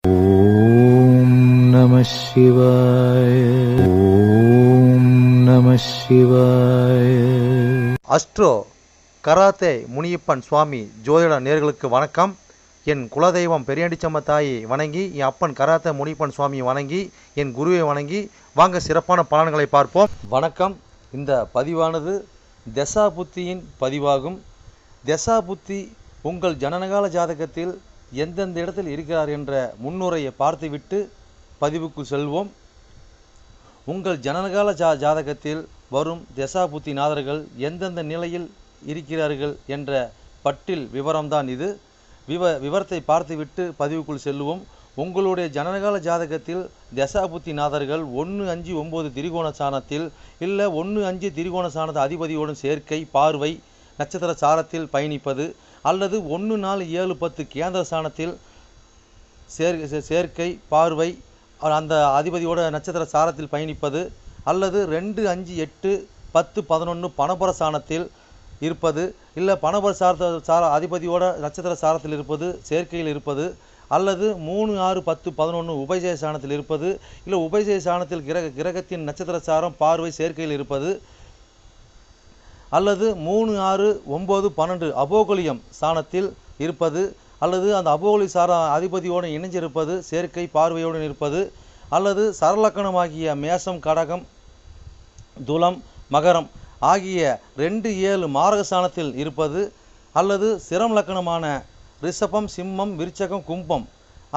ஓம் நம சிவாய. ஓம் நம சிவாய. அஸ்ட்ரோ கராத்தே முனியப்பன் சுவாமி ஜோதிட நேயர்களுக்கு வணக்கம். என் குலதெய்வம் பெரியாண்டிச்சம்ம தாயை வணங்கி, என் அப்பன் கராத்தே முனியப்பன் சுவாமியை வணங்கி, என் குருவை வணங்கி வாங்க சிறப்பான பலன்களை பார்ப்போம். வணக்கம். இந்த பதிவானது தசா புத்தியின் பதிவாகும். தசா புத்தி உங்கள் ஜனனகால ஜாதகத்தில் எந்தெந்த இடத்தில் இருக்கிறார் என்ற முன்னுரையை பார்த்துவிட்டு பதிவுக்கு செல்வோம். உங்கள் ஜனனகால ஜாதகத்தில் வரும் தசா புத்தி நாதர்கள் எந்தெந்த நிலையில் இருக்கிறார்கள் என்ற பட்டியல் விவரம்தான் இது. விவரத்தை பார்த்துவிட்டு பதிவுக்குள் செல்வோம். உங்களுடைய ஜனனகால ஜாதகத்தில் தசா புத்தி நாதர்கள் 1-5-9 திரிகோண சாணத்தில் இல்லை 1-5 திரிகோண சாணத அதிபதியோடும் சேர்க்கை, பார்வை, நட்சத்திர சாரத்தில் பயணிப்பது, அல்லது 1-4-7-10 கேந்திர சாணத்தில் சேர்க்கை, பார்வை, அந்த அதிபதியோட நட்சத்திர சாரத்தில் பயணிப்பது, அல்லது 2-5-8-10-11 பணபர சாணத்தில் இருப்பது, இல்லை பணபர அதிபதியோட நட்சத்திர சாரத்தில் இருப்பது, சேர்க்கையில் இருப்பது, அல்லது 3-6-10-11 உபஜய சாணத்தில் இருப்பது, இல்லை உபஜய சாணத்தில் கிரகத்தின் நட்சத்திர சாரம், பார்வை, சேர்க்கையில் இருப்பது, அல்லது 3-6-9-12 அபோகலியம் சாணத்தில் இருப்பது, அல்லது அந்த அபோகலி சார அதிபதியோடு இணைஞ்சிருப்பது, சேர்க்கை, பார்வையோடு இருப்பது, அல்லது சரலக்கணமாகிய மேசம், கடகம், துலம், மகரம் ஆகிய 2-7 மாரக சாணத்தில் இருப்பது, அல்லது சிரம் லக்கணமான ரிஷபம், சிம்மம், விருச்சகம், கும்பம்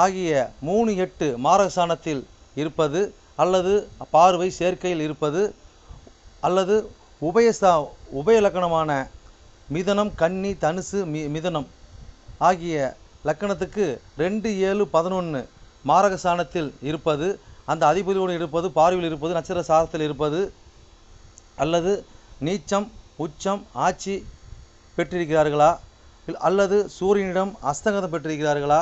ஆகிய 3-8 மாரக சாணத்தில் இருப்பது, அல்லது பார்வை, சேர்க்கையில் இருப்பது, அல்லது உபய லக்கணமான மிதனம், கன்னி, தனுசு, மிதனம் ஆகிய லக்கணத்துக்கு 2-7-11 மாரக சாணத்தில் இருப்பது, அந்த அதிபதியோடு இருப்பது, பார்வையில் இருப்பது, நட்சத்திர சாரத்தில் இருப்பது, அல்லது நீச்சம், உச்சம், ஆட்சி பெற்றிருக்கிறார்களா, அல்லது சூரியனிடம் அஸ்தங்கதம் பெற்றிருக்கிறார்களா,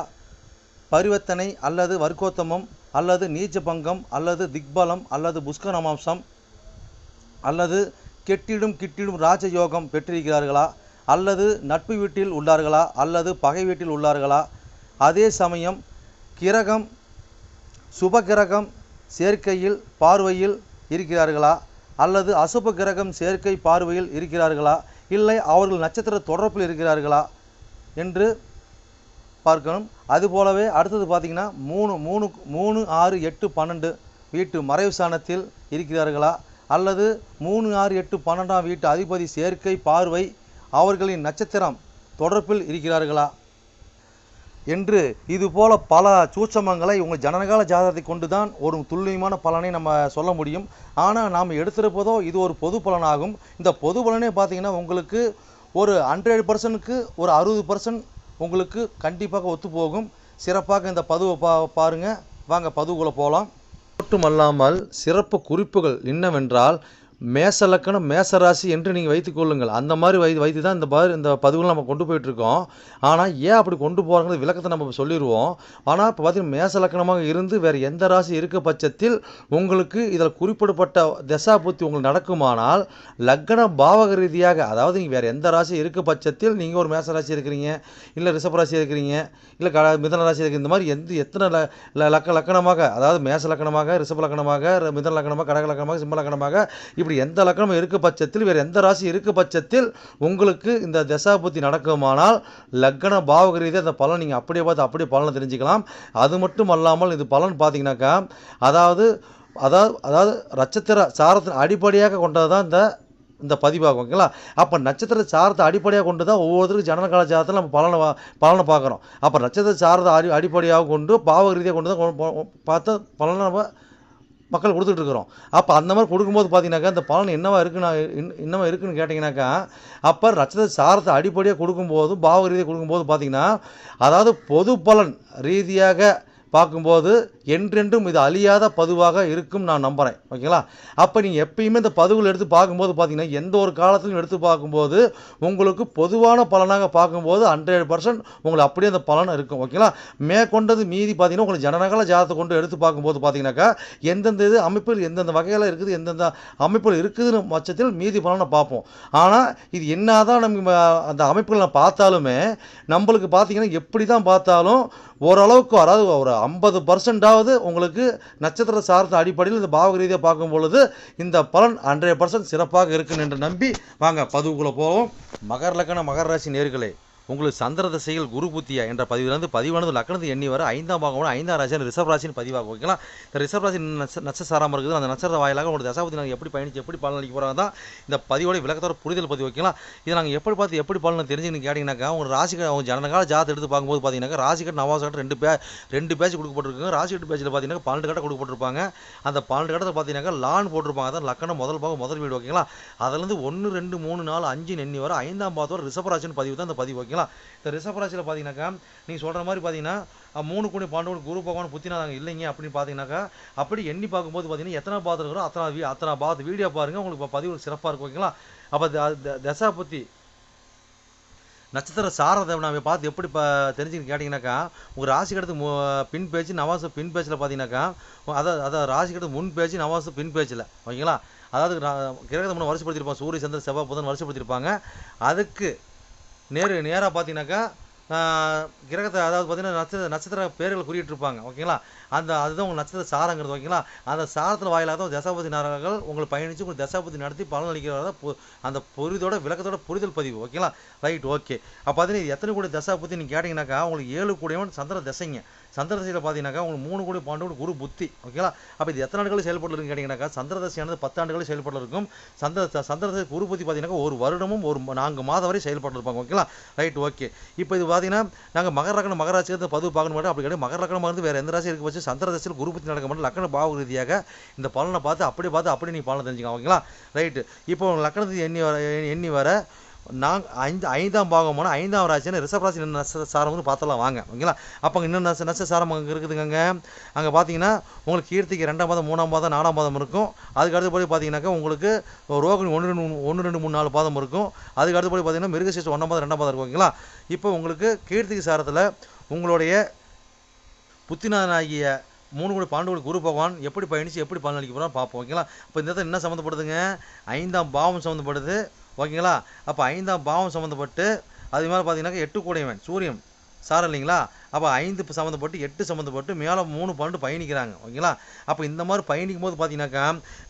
பரிவர்த்தனை அல்லது வர்க்கோத்தமம், அல்லது நீச்ச பங்கம், அல்லது திக்பலம், அல்லது புஷ்கரமாம்சம், அல்லது கிட்டிடும் ராஜயோகம் பெற்றிருக்கிறார்களா, அல்லது நட்பு வீட்டில் உள்ளார்களா, அல்லது பகை வீட்டில் உள்ளார்களா, அதே சமயம் கிரகம் சுப கிரகம் சேர்க்கையில் பார்வையில் இருக்கிறார்களா, அல்லது அசுப கிரகம் சேர்க்கை பார்வையில் இருக்கிறார்களா, இல்லை அவர்கள் நட்சத்திர தொடர்பில் இருக்கிறார்களா என்று பார்க்கணும். அதுபோலவே அடுத்தது பார்த்திங்கன்னா 3-6-8-12 வீட்டு மறைவு சாணத்தில் இருக்கிறார்களா, அல்லது 3-6-8-12 வீட்டு அதிபதி சேர்க்கை, பார்வை அவர்களின் நட்சத்திரம் தொடர்பில் இருக்கிறார்களா என்று இதுபோல பல சூட்சமங்களை உங்கள் ஜனனகால ஜாதகத்தை கொண்டு தான் ஒரு துல்லியமான பலனை நம்ம சொல்ல முடியும். ஆனால் நாம் எடுத்திருப்பதோ இது ஒரு பொது பலனாகும். இந்த பொது பலனே பார்த்திங்கன்னா உங்களுக்கு ஒரு 100%க்கு ஒரு 60% உங்களுக்கு கண்டிப்பாக ஒத்துப்போகும். சிறப்பாக இந்த பதிவை பாருங்கள். வாங்க பதிவுக்குள்ளே போகலாம். மட்டுமல்லாமல் சிறப்பு குறிப்புகள் என்னவென்றால், மேச லக்கணம், மேசராசி என்று நீங்கள் வைத்துக்கொள்ளுங்கள். அந்த மாதிரி வைத்து தான் இந்த பதிவுகள் நம்ம கொண்டு போயிட்டுருக்கோம். ஆனால் ஏன் அப்படி கொண்டு போகிறாங்க விளக்கத்தை நம்ம சொல்லிடுவோம். ஆனால் இப்போ பார்த்தீங்கன்னா மேச லக்கணமாக இருந்து வேறு எந்த ராசி இருக்க பட்சத்தில் உங்களுக்கு இதில் குறிப்பிடப்பட்ட தசா புத்தி உங்களுக்கு நடக்குமானால், லக்கண பாவக ரீதியாக, அதாவது நீங்கள் வேறு எந்த ராசி இருக்க பட்சத்தில் நீங்கள் ஒரு மேச ராசி இருக்கிறீங்க, இல்லை ரிஷபராசி இருக்கிறீங்க, இல்லை மிதன ராசி இருக்கிற, இந்த மாதிரி எத்தனை லக்கணமாக, அதாவது மேச லக்கணமாக, ரிஷப லக்கணமாக, மிதன லக்கணமாக, கடக லக்கணமாக, சிம்ம லக்கணமாக, இப்படி எந்த லக்கணம் இருக்க பட்சத்தில் வேறு எந்த ராசி இருக்க பட்சத்தில் உங்களுக்கு இந்த தசா புத்தி நடக்குமானால் லக்கண பாவக ரீதியாக அந்த பலன் நீங்கள் அப்படியே பார்த்து அப்படியே பலனை தெரிஞ்சுக்கலாம். அது மட்டும் அல்லாமல் இது பலன் பார்த்தீங்கன்னாக்கா, அதாவது நட்சத்திர சாரத்தின் அடிப்படையாக கொண்டது தான் இந்த பதிவாகும். ஓகேங்களா? அப்போ நட்சத்திர சாரத்தை அடிப்படையாக கொண்டு தான் ஒவ்வொருத்தருக்கும் ஜனனகால ஜாதகத்தில் நம்ம பலனை பார்க்குறோம். அப்போ நட்சத்திர சாரத்தை அடிப்படையாக கொண்டு பாவக ரீதியாக கொண்டு தான் பார்த்து பலனை நம்ம மக்கள் கொடுத்துட்ருக்குறோம். அப்போ அந்த மாதிரி கொடுக்கும்போது பார்த்தீங்கன்னாக்கா இந்த பலன் என்னவா இருக்குன்னு கேட்டிங்கனாக்கா, அப்போ நட்சத்திர சாரத்தை அடிப்படையாக கொடுக்கும்போது பாவக ரீதியாக கொடுக்கும்போது பார்த்தீங்கன்னா, அதாவது பொது பலன் ரீதியாக பார்க்கும்போது என்றென்றும் இது அழியாத பதிவாக இருக்கும் நான் நம்புகிறேன். ஓகேங்களா? அப்போ நீங்கள் எப்பயுமே இந்த பதிவுகள் எடுத்து பார்க்கும்போது பார்த்தீங்கன்னா, எந்த ஒரு காலத்திலும் எடுத்து பார்க்கும்போது உங்களுக்கு பொதுவான பலனாக பார்க்கும்போது 100% உங்களுக்கு அப்படியே அந்த பலன் இருக்கும். ஓகேங்களா? மேற்கொண்டது மீதி பார்த்தீங்கன்னா, உங்களுக்கு ஜனனகால ஜாதகத்தை கொண்டு எடுத்து பார்க்கும்போது பார்த்தீங்கன்னாக்கா, எந்தெந்த இது அமைப்பில் எந்தெந்த வகையில் இருக்குது, எந்தெந்த அமைப்பில் இருக்குதுன்னு பட்சத்தில் மீதி பலனை பார்ப்போம். ஆனால் இது என்னதான் நம்ம அந்த அமைப்புகளை பார்த்தாலுமே நம்மளுக்கு பார்த்தீங்கன்னா, எப்படி தான் பார்த்தாலும் ஓரளவுக்கு, அதாவது ஒரு 50% உங்களுக்கு நட்சத்திர சார்ந்த அடிப்படையில் இந்த பாவக ரீதியாக பார்க்கும் பொழுது இந்த பலன் 100% சிறப்பாக இருக்குன்னு என்று நம்பி வாங்க பதிவுக்குள்ளே போவோம். மகர லக்ன மகர ராசி நேயர்களே, உங்களுக்கு சந்திர திசையில் குரு புத்தியா என்ற பதிவிலிருந்து பதிவானது லக்னத்து எண்ணி வர 5ஆம் பாகம் 5ஆம் ராசியான ரிஷப ராசின்னு பதிவாகும். ஓகேங்களா? இந்த ரிஷப ராசி நட்சசாரம் இருக்குது. அந்த நட்சத்திர வாயிலாக உங்களுக்கு தசாபதி நாங்கள் எப்படி பயணிச்சு எப்படி பலன் அளிக்க போகிறாங்க தான் இந்த பதிவோட விளக்கத்தோட புரிதல் பதிவு. ஓகேங்களா? இதை நாங்கள் எப்படி பார்த்து எப்படி பலன் தெரிஞ்சுன்னு கேட்டிங்கனாக்கா, உங்கள் ராசிக்கு அவங்க ஜனனகால ஜாதத்தை எடுத்து பார்க்கும்போது பார்த்தீங்கன்னா, ராசிக்கட்டு நவாசக்கட்டு ரெண்டு பேட்ச் கொடுக்கப்பட்டிருக்குங்க. ராசிக்கட்டு பேட்சில் பார்த்தீங்கன்னா 12 கட்டை கொடுக்கப்பட்டிருப்பாங்க. அந்த 12 கட்டத்தை பார்த்தீங்கன்னா லான் போட்டிருப்பாங்க. அதான் லக்கணம் முதல் பாகம் முதல் வீடு. ஓகேங்களா? அதுலேருந்து 1 2 3 4 5 எண்ணி வர 5ஆம் பாகத்தோட ரிஷப ராசின்னு பதிவு தான் இந்த பதிவு. ஓகேங்களா? இந்த ரிஷப ராசியில் பார்த்தீங்கன்னாக்கா, நீங்கள் சொல்கிற மாதிரி பார்த்தீங்கன்னா 3 கோடி 12 குரு பகவான் புத்தினா நாங்கள் இல்லைங்க அப்படின்னு பார்த்தீங்கன்னாக்கா, அப்படி எண்ணி பார்க்கும்போது பார்த்தீங்கன்னா எத்தனை பாதம் இருக்கிறோம் அத்தனை பாதத்து வீடியோ பாருங்கள், உங்களுக்கு பதிவு சிறப்பாக இருக்கும். ஓகேங்களா? அப்போ தசா புத்தி நட்சத்திர சாரத்தை நம்ம பார்த்து எப்படி தெரிஞ்சுன்னு கேட்டிங்கனாக்கா, உங்கள் ராசி கடத்து பின் பேச்சு நவாசு பின் பேச்சில் பார்த்தீங்கன்னாக்கா, அதாவது ராசி கடத்து முன் பேச்சு நவாசு பின் பேச்சில். ஓகேங்களா? அதாவது கிரகத்தை முன்னே வருஷப்படுத்தியிருப்பாங்க. சூரிய சந்திர செவ்வாய் புதன் வருஷப்படுத்தியிருப்பாங்க. அதுக்கு நேராக பார்த்தீங்கன்னாக்கா கிரகத்தை, அதாவது பார்த்தீங்கன்னா நட்சத்திர பேர்களை குறியிட்டிருப்பாங்க. ஓகேங்களா? அதுதான் உங்கள் நட்சத்திர சாரங்கிறது. ஓகேங்களா? அந்த சாரத்தில் வாயிலாக தான் தசாபதி நாரர்கள் உங்களை பயணித்து உங்களுக்கு தசாபதி நடத்தி பலன் அளிக்கிறதா அந்த புரிதோட விளக்கத்தோட புரிதல் பதிவு. ஓகேங்களா? Right, okay. அப்போ பார்த்தீங்கன்னா எத்தனை கோடி தசாபதி நீங்கள் கேட்டிங்கனாக்கா, உங்களுக்கு 7 கோடியவன் சந்திர தசைங்க. சந்திர தசையில் பார்த்தீங்கன்னாக்கா உங்களுக்கு 3 கோடி 12 குரு புத்தி. ஓகேங்களா? அப்போ இது எத்தனை ஆண்டுகள் செயல்பட்டு இருக்குன்னு கேட்டிங்கனாக்கா, சந்திர தசையானது 10 ஆண்டுகள் செயல்பட்டு இருக்கும். சந்திர தசை குரு புத்தி பார்த்தீங்கன்னா 1 வருடமும் 4 மாதம் வரை செயல்பட்டு இருப்பாங்க. ஓகேங்களா? Right, okay. இப்போ இது பார்த்தீங்கன்னா நாங்கள் மகர லக்னம் மகர ராசிக்கு பதிவு பார்க்கணும் மாட்டோம். அப்படி கிடையாது, மகர லக்னமாக இருந்து வேறு எந்த ராசி இருக்க வச்சு சந்திர தசையில் குரு புத்தி நடக்க மாட்டோம். லக்ன பாவ ரீதியாக இந்த பலனை பார்த்து அப்படியே நீங்கள் பலனை தெரிஞ்சுக்கலாம். ஓகேங்களா? ரைட்டு. இப்போ லக்னத்துக்கு எண்ணி வர நாங்கள் 5ஆம் பாகமான 5ஆம் ராசியான ரிஷப ராசி நட்சத்திர சாரம் வந்து பார்த்தலாம் வாங்க. ஓகேங்களா? அப்போ இன்னும் நட்சத்திர சாரம் அங்கே இருக்குதுங்க. அங்கே பார்த்தீங்கன்னா உங்களுக்கு கீர்த்திக்கு 2ஆம் பாதம் 3ஆம் பாதம் 4ஆம் பாதம் இருக்கும். அதுக்கு அடுத்தபடி பார்த்தீங்கன்னாக்கா உங்களுக்கு ரோகிணி 1 2 3 4 பாதம் இருக்கும். அதுக்கு அடுத்தபடி பார்த்தீங்கன்னா மிருகசீரிஷம் 1ஆம் பாதம் 2ஆம் பாதம் இருக்கும். ஓகேங்களா? இப்போ உங்களுக்கு கீர்த்திக்கு சாரத்தில் உங்களுடைய புத்திநாதனாகிய 3 கோடி 12 கோடி குரு பகவான் எப்படி பயணித்து எப்படி பலன் அளிக்க போகிறான்னு பார்ப்போம். ஓகேங்களா? இப்போ இந்த இடத்துல என்ன சம்மந்தப்படுதுங்க? 5ஆம் பாவம் சம்மந்தப்படுது. ஓகேங்களா? அப்போ 5ஆம் பாவம் சம்மந்தப்பட்டு அது மாதிரி பார்த்தீங்கன்னாக்கா 8 கோடியவன் சூரியன் சாரம் இல்லைங்களா? அப்போ 5 சம்மந்தப்பட்டு 8 சம்மந்தப்பட்டு மேலே 3 12 பயணிக்கிறாங்க. ஓகேங்களா? அப்போ இந்த மாதிரி பயணிக்கும் போது பார்த்தீங்கன்னாக்கா,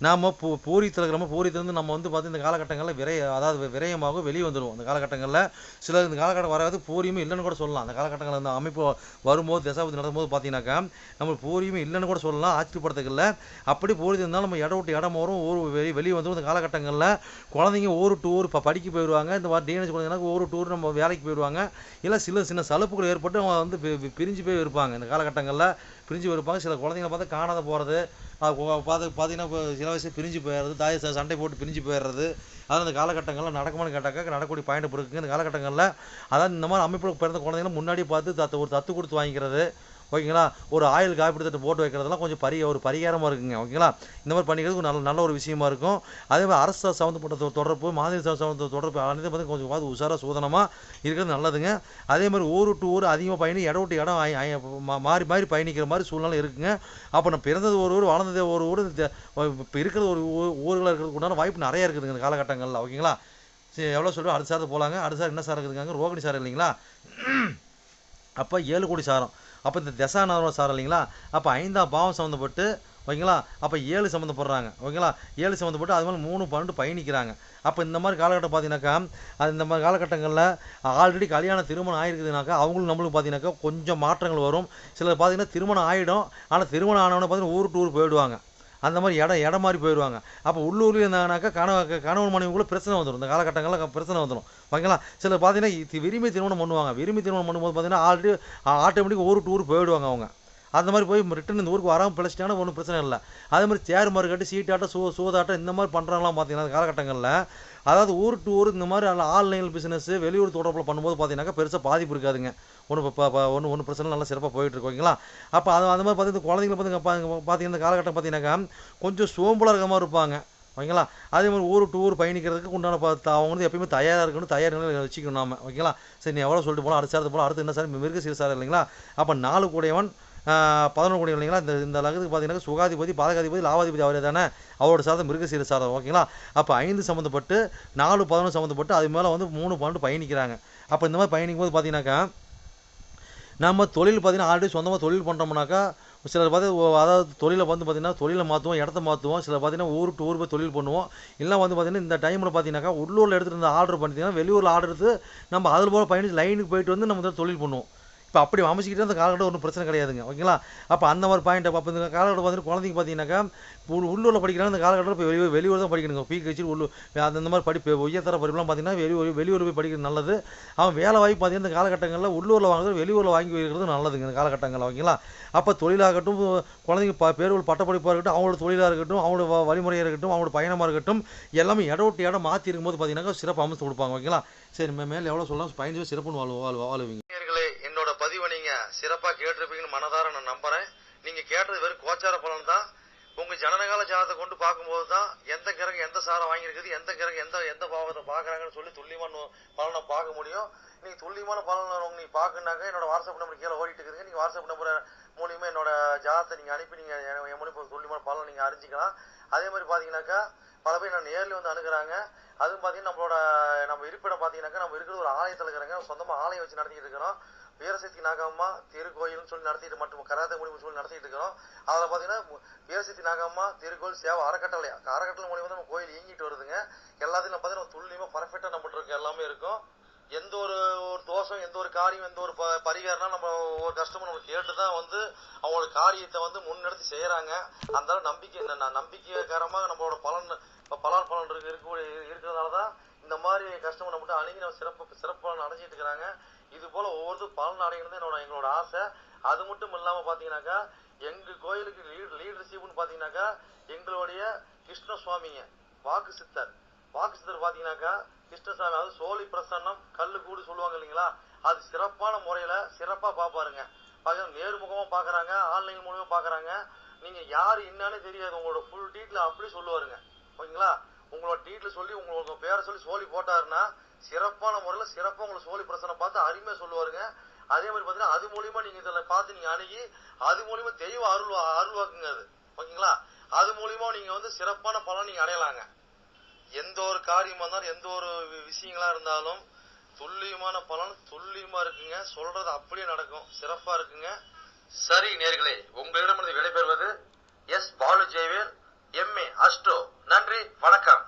நாம் பூரித்தில் இருக்கிறோமோ பூரித்திலேருந்து நம்ம வந்து பார்த்து இந்த காலகட்டங்களில் அதாவது விரயமாக வெளியே வந்துடுவோம். அந்த காலகட்டங்களில் சில இந்த காலகட்டம் வராது பூரியுமே இல்லைன்னு கூட சொல்லலாம். அந்த காலகட்டங்களில் அந்த அமைப்பு வரும்போது தசாபதி நடக்கும்போது பார்த்தீங்கன்னாக்கா நம்ம பூரியுமே இல்லைன்னு கூட சொல்லலாம். ஆச்சரியப்படுறதுக்கு அப்படி பூரித்து இருந்தாலும் நம்ம இடம் விட்டு இடம் வரும் வெளியே வந்துடும். இந்த காலகட்டங்களில் குழந்தைங்க ஊர் டூர் படிக்க போயிடுவாங்க. இந்த மாதிரி டீனேஜ் குழந்தைங்களுக்கு ஊர் டூர் நம்ம வேலைக்கு போயிடுவாங்க. இல்லை சின்ன சலுப்புகள் ஏற்பட்டு அவங்க வந்து பிரிஞ்சு போய் இருப்பாங்க. இந்த காலகட்டங்களில் பிரிஞ்சு போயிருப்பாங்க. சில குழந்தைங்களை பார்த்தா காணாத போகிறது, பார்த்தீங்கன்னா இப்போ சில வயசு பிரிஞ்சு போயிடுறது, தாய் சண்டை போட்டு பிரிஞ்சு போயிடுறது. அதாவது இந்த காலகட்டங்களில் நடக்குமான்னு கேட்டாக்கா நடக்கக்கூடிய பயணம் இருக்குங்க. இந்த காலகட்டங்களில் அதாவது இந்த மாதிரி அமைப்பில் பிறந்த குழந்தைங்களை முன்னாடி பார்த்து ஒரு தத்து கொடுத்து வாங்கிக்கிறது. ஓகேங்களா? ஒரு ஆயில் காப்பீடு திட்டம் போட்டு வைக்கிறதுலாம் கொஞ்சம் ஒரு பரிகாரமாக இருக்குங்க. ஓகேங்களா? இந்த மாதிரி பண்ணிக்கிறது நல்ல ஒரு விஷயமா இருக்கும். அதே மாதிரி அரசு சம்மந்தப்பட்ட தொடர்பு மாநில சம்மந்தப்பட்ட தொடர்பு அனைத்து பார்த்து கொஞ்சம் பார்த்து உஷாராக சூதனமாக இருக்கிறது நல்லதுங்க. அதே மாதிரி ஊர் டு ஊர் அதிகமாக பயணி இடம் விட்டு இடம் மாறி பயணிக்கிற மாதிரி சூழ்நிலை இருக்குங்க. அப்போ நம்ம பிறந்தது ஒரு ஊர் வளர்ந்ததே ஒரு ஊர் இப்போ இருக்கிறது ஒரு ஊர்களில் இருக்கிறதுக்கு உண்டான வாய்ப்பு நிறையா இருக்குதுங்க இந்த காலகட்டங்களில். ஓகேங்களா? சரி, எவ்வளோ சொல்லுவோம் அடுத்த சாரத்தை போகலாங்க. அடுத்த சார் என்ன சார் இருக்குதுங்க? ரோகிணி சார் இல்லைங்களா? அப்போ 7 கோடி சாரம். அப்போ இந்த தசாநாதன சாரம் இல்லைங்களா? அப்போ 5ஆம் பாவம் சம்மந்தப்பட்டு ஓகேங்களா? அப்போ 7 சம்மந்தப்படுறாங்க. ஓகேங்களா? 7 சம்மந்தப்பட்டு அது மாதிரி 3 12 பயணிக்கிறாங்க. அப்போ இந்த மாதிரி காலகட்டம் பார்த்தீங்கன்னாக்கா, அது இந்த மாதிரி காலகட்டங்களில் ஆல்ரெடி கல்யாணம் திருமணம் ஆகிருக்குதுனாக்கா அவங்களும் நம்மளுக்கு பார்த்தீங்கன்னாக்கா கொஞ்சம் மாற்றங்கள் வரும். சிலர் பார்த்தீங்கன்னா திருமணம் ஆகிடும். ஆனால் திருமணம் ஆனவொன்னே பார்த்தீங்கன்னா ஊர் டூர் போயிடுவாங்க. அந்த மாதிரி இடம் மாதிரி போயிடுவாங்க. அப்போ உள்ளூரில் இருந்தாங்கனாக்கா கணவன் மனைவிக்குள்ளே பிரச்சனை வந்துடும். இந்த காலகட்டங்களில் பிரச்சனை வந்துடும். ஓகேங்களா? சிலர் பார்த்தீங்கன்னா விரும்பி திருமணம் பண்ணுவாங்க. விரும்பி திருமணம் பண்ணும்போது பார்த்தீங்கன்னா ஆல்ரெடி ஆட்டோமேட்டிக் ஊர் டூர் போயிடுவாங்க அவங்க. அந்த மாதிரி போய் ரிட்டன் இந்த ஊருக்கு வராமல் பிழைச்சிட்டாங்கன்னா ஒன்றும் பிரச்சனை இல்லை. அதே மாதிரி சேர் மாறு கட்டி சீட்டாட்டம் சூதாட்டம் இந்த மாதிரி பண்ணுறாங்களாம் பார்த்தீங்கன்னா அந்த காலகட்டங்களில். அதாவது ஊர் டு ஊர் இந்த மாதிரி ஆன்லைன் பிஸ்னஸ் வெளியூர் தொடர்பில் பண்ணும்போது பார்த்தீங்கன்னாக்கா பெருசாக பாதிப்பு இருக்காதுங்க. ஒன்றும் பிரச்சனை நல்லா சிறப்பாக போயிட்டு இருக்கு ஓகேங்களா. அப்போ அந்த மாதிரி பார்த்தீங்கன்னா குழந்தைங்களை பார்த்தீங்கன்னா இந்த காலகட்டம் பார்த்தீங்கன்னாக்கா கொஞ்சம் சோம்பலாக இருக்க மாதிரி இருப்பாங்க ஓகேங்களா. அதே மாதிரி ஊர் டு ஊர் பயணிக்கிறதுக்கு உண்டான அவங்க வந்து எப்பயுமே தயாராக இருக்கணும், தயார் நிலையில் வச்சுக்கணும் நாம ஓகேங்களா. சரி, நீ எவ்வளோ சொல்லிட்டு போகலாம், அடுத்த சாரத்து போகலாம், அடுத்து என்ன சார் மிருகசீரிஷ சாரம் இல்லைங்களா. அப்போ 4 கூடையவன் 11 கூடையவன் இல்லைங்களா. இந்த லகத்துக்கு பார்த்தீங்கன்னா சுகாதிபதி பாதகாதிபதி லாவாதிபதி அவரே தானே, அவரோட சாதம் மிருகசீரிஷ சாரம் ஓகேங்களா. அப்போ 5 சம்மந்தப்பட்டு 4 11 சம்மந்தப்பட்டு அது மேலே வந்து 3 12 பயணிக்கிறாங்க. அப்போ இந்த மாதிரி பயணிக்கும் போது பார்த்தீங்கன்னாக்கா நம்ம தொழில் பார்த்தீங்கன்னா ஆல்ரெடி சொந்தமாக தொழில் பண்ணுறோம்னாக்கா சிலர் அதாவது தொழிலை வந்து பார்த்தீங்கன்னா தொழிலை மாற்றுவோம், இடத்த மாற்றுவோம். சிலர் பார்த்தீங்கன்னா ஊர் டு ஊர் போய் தொழில் பண்ணுவோம். இல்லை வந்து பார்த்தீங்கன்னா இந்த டைமில் பார்த்தீங்கன்னாக்கா உள்ளூரில் எடுத்துகிட்டு இருந்த ஆர்டர் பண்ணிட்டீங்கன்னா வெளியூரில் ஆர்டர் எடுத்து நம்ம அதில் போல் பயணிச்சு லைனுக்கு போயிட்டு வந்து நம்ம தொழில் பண்ணுவோம். இப்போ அப்படி அமைச்சிக்கிட்டு அந்த காலகட்டம் ஒன்றும் பிரச்சனை கிடையாதுங்க ஓகேங்களா. அப்போ அந்த மாதிரி பாயிண்ட் அப்போ இந்த காலகட்டம் பார்த்தீங்கன்னா குழந்தைங்க பார்த்தீங்கன்னாக்கா உள்ளூரில் படிக்கிறாங்க. இந்த காலகட்டத்தில் இப்போ வெளியூர் தான் படிக்கணுங்க. பிஹெச்டி அந்த மாதிரி படிப்பு உயர்தர படிப்புலாம் பார்த்தீங்கன்னா வெளியூர் போய் படிக்கிறது நல்லது. அவன் வேலை வாய்ப்பு பார்த்தீங்கன்னா இந்த காலகட்டங்களில் உள்ளூரில் வாங்குறது வெளியூரில் வாங்கி வைக்கிறது நல்லதுங்க இந்த காலகட்டங்களில் ஓகேங்களா. அப்போ தொழிலாகட்டும் குழந்தைங்க பேர்கள் பட்டப்படிப்பாக இருக்கட்டும், அவங்களோட தொழிலாக இருக்கட்டும், அவங்களோட வழிமுறையாக இருக்கட்டும், அவங்களோட பயணமாக இருக்கட்டும், எல்லாமே இடவிட்டு இடம் மாற்றி இருக்கும்போது பார்த்தீங்கன்னா சிறப்பு அமைச்சு கொடுப்பாங்க ஓகேங்களா. சரி, மேலே எவ்வளோ சொல்லலாம் பயணிச்சு சிறப்புன்னு வாழ்வீங்க. என்னோட பதிவை நீங்கள் சிறப்பாக கேட்டிருப்பீங்கன்னு மனதார நான் நம்புகிறேன். நீங்கள் கேட்டது வெறும் கோச்சார பலன் தான். உங்கள் ஜனனகால ஜாதகத்தை கொண்டு பார்க்கும்போது தான் எந்த கிரகம் எந்த சாரம் வாங்கியிருக்குது, எந்த கிரகம் எந்த பாவத்தை பார்க்குறாங்கன்னு சொல்லி துல்லியமான பலனை பார்க்க முடியும். நீங்கள் துல்லியமான பலன் நீங்கள் பார்க்கணுனாக்க என்னோட வாட்ஸ்அப் நம்பர் கீழே ஓடிட்டு இருக்குதுங்க. நீங்கள் வாட்ஸ்அப் நம்பரை மூலியமாக என்னோட ஜாதகத்தை நீங்கள் அனுப்பி நீங்கள் என் மூலியமாக துல்லியமான பலனை நீங்கள் அறிஞ்சிக்கலாம். அதே மாதிரி பார்த்தீங்கன்னாக்கா பல பேர் நான் நேரில் வந்து அணுகிறாங்க. அதுவும் பார்த்தீங்கன்னா நம்ம இருப்பிடம் பார்த்தீங்கன்னாக்கா நம்ம இருக்கிறது ஒரு ஆலயத்தில் இருக்கிறாங்க. சொந்தமாக ஆலயம் வச்சு நடத்திக்கிட்டு இருக்கிறோம். வீரசக்தி நாகம்மா திருக்கோயில்னு சொல்லி நடத்திட்டு மற்றும் கராத்தே மூலியமாக சொல்லி நடத்திட்டு இருக்கிறோம். அதில் பார்த்தீங்கன்னா வீரசக்தி நாகம்மா திருக்கோயில் சேவை அறக்கட்டளை மூலியமாக தான் நம்ம கோயில் இயங்கிட்டு வருதுங்க. எல்லாத்தையும் பார்த்தீங்கன்னா துல்லியமாக பர்ஃபெக்டாக நம்மகிட்ட இருக்க எல்லாமே இருக்கும். எந்த ஒரு தோஷம், எந்த ஒரு காரியம், எந்த ஒரு பரிகாரம்னா நம்ம ஒரு கஷ்டமும் நம்ம கேட்டு தான் வந்து அவங்களோட காரியத்தை வந்து முன்னெடுத்து செய்கிறாங்க. அந்த நம்பிக்கைக்காரமாக நம்மளோட பலன் இருக்கிறதுனால தான் இந்த மாதிரி கஷ்டமும் நம்மகிட்ட அணுகி நம்ம சிறப்பு பலன் அடைஞ்சிட்டு இருக்கிறாங்க. இது போல ஒவ்வொரு பலன் அடைகிறது எங்களோட ஆசை. அது மட்டும் இல்லாமல் பார்த்தீங்கன்னாக்கா எங்கள் கோயிலுக்கு லீடர்ஷிப்னு பார்த்தீங்கன்னாக்கா எங்களுடைய கிருஷ்ணசுவாமிங்க வாக்கு சித்தர் பார்த்தீங்கன்னாக்கா கிருஷ்ணசாமி, அது சோழி பிரசன்னம் கல்லு கூடு சொல்லுவாங்க இல்லைங்களா, அது சிறப்பான முறையில் சிறப்பாக பார்ப்பாருங்க. நேர்முகமாக பார்க்குறாங்க, ஆன்லைன் மூலமாக பார்க்குறாங்க. நீங்கள் யார் என்னன்னு தெரியாது, உங்களோட ஃபுல் டீட்டெயில் அப்படி சொல்லுவாருங்க ஓகேங்களா. உங்களோட டீட்டெயில் சொல்லி உங்களுக்கு பேரை சொல்லி சோழி போட்டாருன்னா சிறப்பான முறையில் சிறப்பாக உங்களை சோழி பிரசனை பார்த்து அருமையாக சொல்லுவாருங்க. அதே மாதிரி பார்த்தீங்கன்னா அது மூலியமா நீங்கள் இதில் பார்த்து நீங்கள் அணுகி அது மூலியமா தெய்வ அருள்வாக்குங்க அது ஓகேங்களா. அது மூலியமா நீங்கள் வந்து சிறப்பான பலன் நீங்கள் அடையலாங்க. எந்த ஒரு காரியமாக இருந்தாலும் எந்த ஒரு விஷயங்களா இருந்தாலும் துல்லியமான பலன் துல்லியமா இருக்குங்க. சொல்றது அப்படியே நடக்கும், சிறப்பா இருக்குங்க. சரி நேயர்களே, உங்களிடமிருந்து விடைபெறுவது S. Balu Jayavel, MA astro. நன்றி, வணக்கம்.